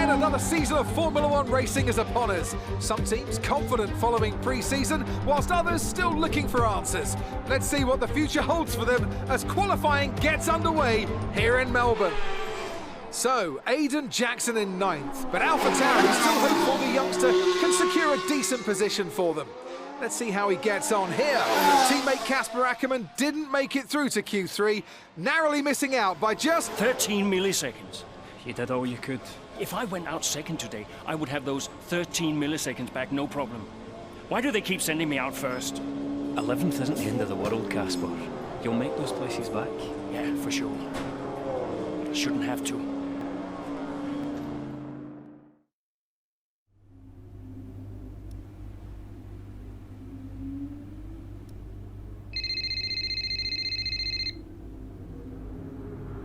again, another season of Formula One racing is upon us. Some teams confident following pre-season, whilst others still looking for answers. Let's see what the future holds for them as qualifying gets underway here in Melbourne. So, Aiden Jackson in 9th, but AlphaTauri still hopeful the youngster can secure a decent position for them. Let's see how he gets on here. Teammate Casper Ackerman didn't make it through to Q3, narrowly missing out by just 13 milliseconds. You did all you could. If I went out second today, I would have those 13 milliseconds back, no problem. Why do they keep sending me out first? 11th isn't the end of the world, Casper. You'll make those places back. Yeah, for sure. But I shouldn't have to.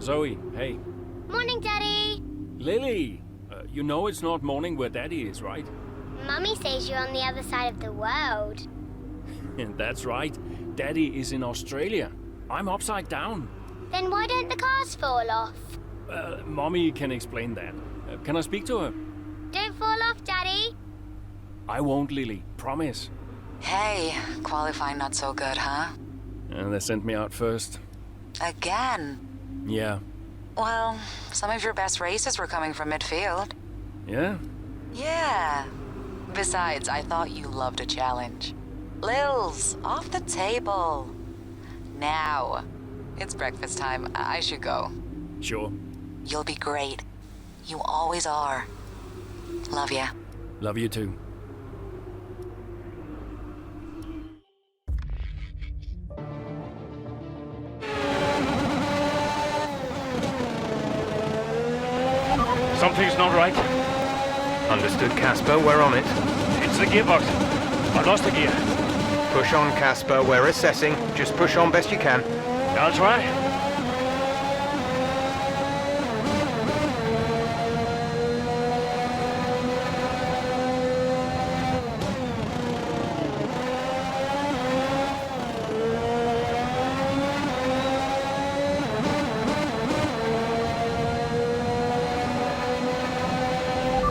Zoe, hey. Morning, Daddy. Lily, you know it's not morning where Daddy is, right? Mummy says you're on the other side of the world. That's right. Daddy is in Australia. I'm upside down. Then why don't the cars fall off? Mommy can explain that. Can I speak to her? Don't fall off, Daddy. I won't, Lily. Promise. Hey, qualifying not so good, huh? They sent me out first. Again? Yeah. Well, some of your best races were coming from midfield. Yeah? Yeah. Besides, I thought you loved a challenge. Lils, off the table. Now. It's breakfast time. I should go. Sure. You'll be great. You always are. Love ya. Love you too. Something's not right. Understood, Casper. We're on it. It's the gearbox. I lost the gear. Push on, Casper. We're assessing. Just push on best you can. I'll try.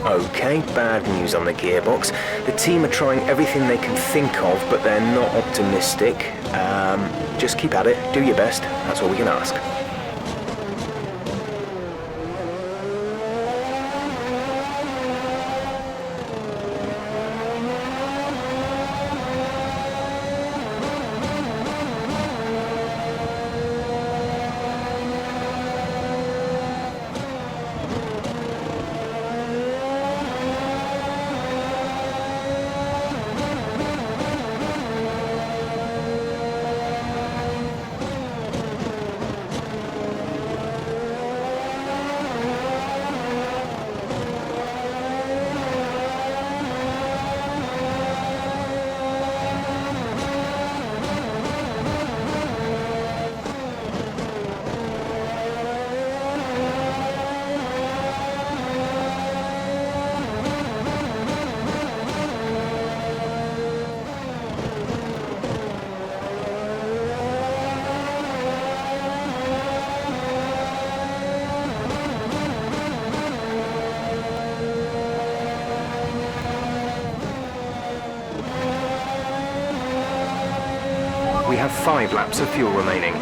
Okay, bad news on the gearbox. The team are trying everything they can think of, but they're not optimistic. Just keep at it, do your best, that's all we can ask. We have 5 laps of fuel remaining.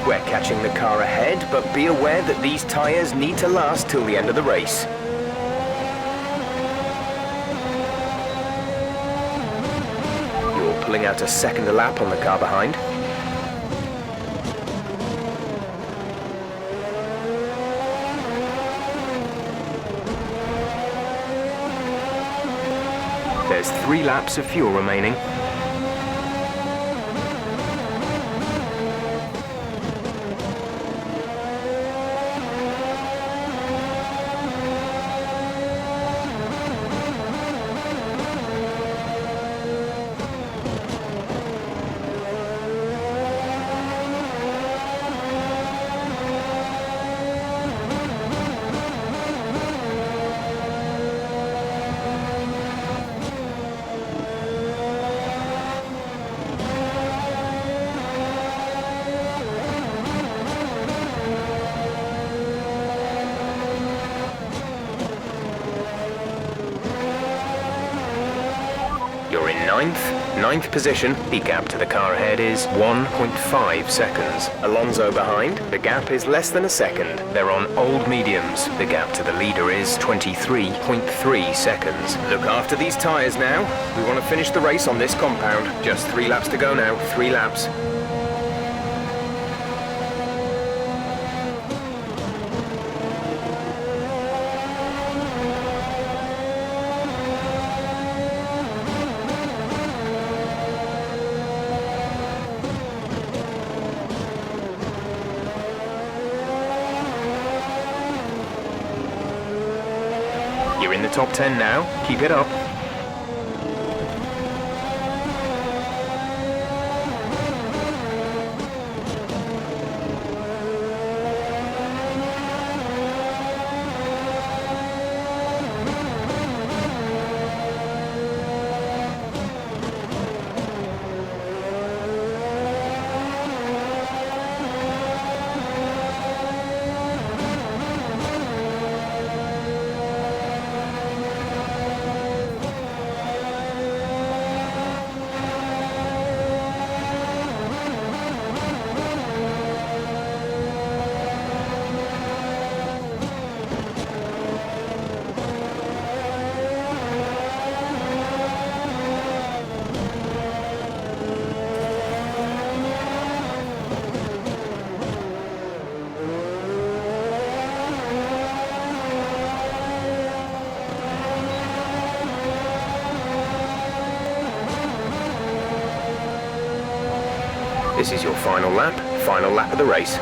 We're catching the car ahead, but be aware that these tyres need to last till the end of the race. You're pulling out a second a lap on the car behind. There's 3 laps of fuel remaining. You're in ninth position. The gap to the car ahead is 1.5 seconds. Alonso behind. The gap is less than a second. They're on old mediums. The gap to the leader is 23.3 seconds. Look after these tyres now. We want to finish the race on this compound. Just 3 laps to go now. 3 laps. You're in the top 10 now. Keep it up. This is your final lap of the race.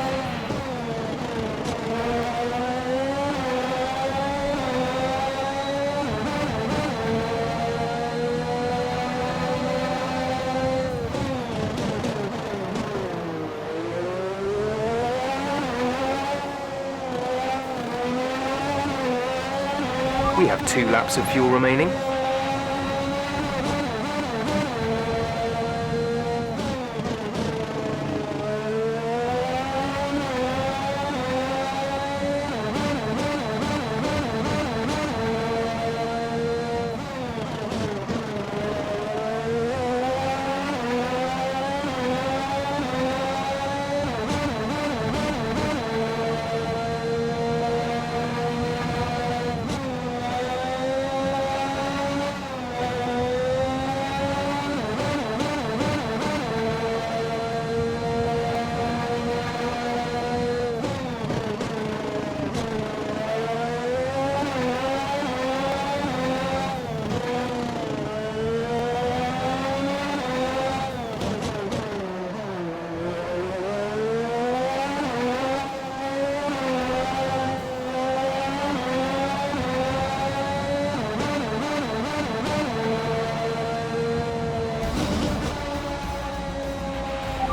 We have 2 laps of fuel remaining.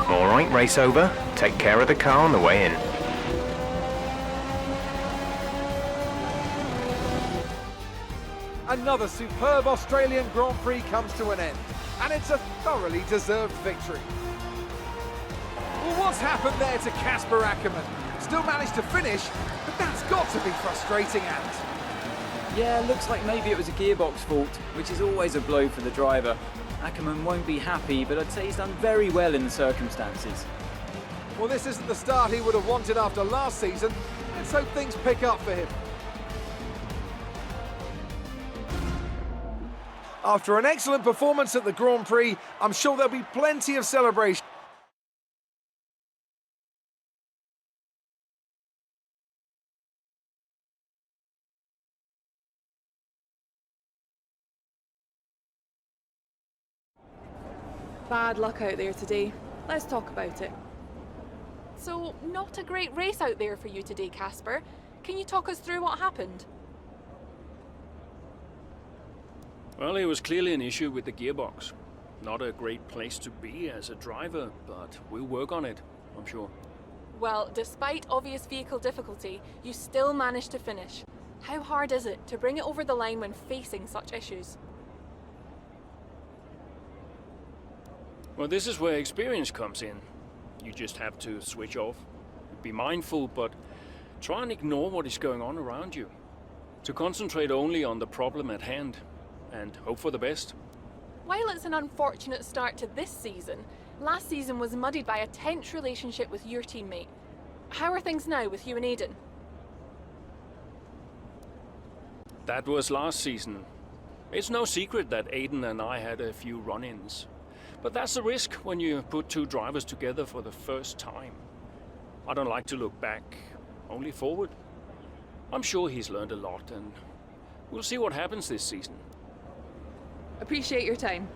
Alright, race over. Take care of the car on the way in. Another superb Australian Grand Prix comes to an end, and it's a thoroughly deserved victory. Well, what's happened there to Casper Ackermann? Still managed to finish, but that's got to be frustrating, Ant. Yeah, looks like maybe it was a gearbox fault, which is always a blow for the driver. Ackermann won't be happy, but I'd say he's done very well in the circumstances. Well, this isn't the start he would have wanted after last season. Let's hope things pick up for him. After an excellent performance at the Grand Prix, I'm sure there'll be plenty of celebration. Bad luck out there today. Let's talk about it. So, not a great race out there for you today, Casper. Can you talk us through what happened? Well, it was clearly an issue with the gearbox. Not a great place to be as a driver, but we'll work on it, I'm sure. Well, despite obvious vehicle difficulty, you still managed to finish. How hard is it to bring it over the line when facing such issues? Well, this is where experience comes in. You just have to switch off. Be mindful, but try and ignore what is going on around you. To concentrate only on the problem at hand, and hope for the best. While it's an unfortunate start to this season, last season was muddied by a tense relationship with your teammate. How are things now with you and Aiden? That was last season. It's no secret that Aiden and I had a few run-ins. But that's the risk when you put two drivers together for the first time. I don't like to look back, only forward. I'm sure he's learned a lot, and we'll see what happens this season. Appreciate your time.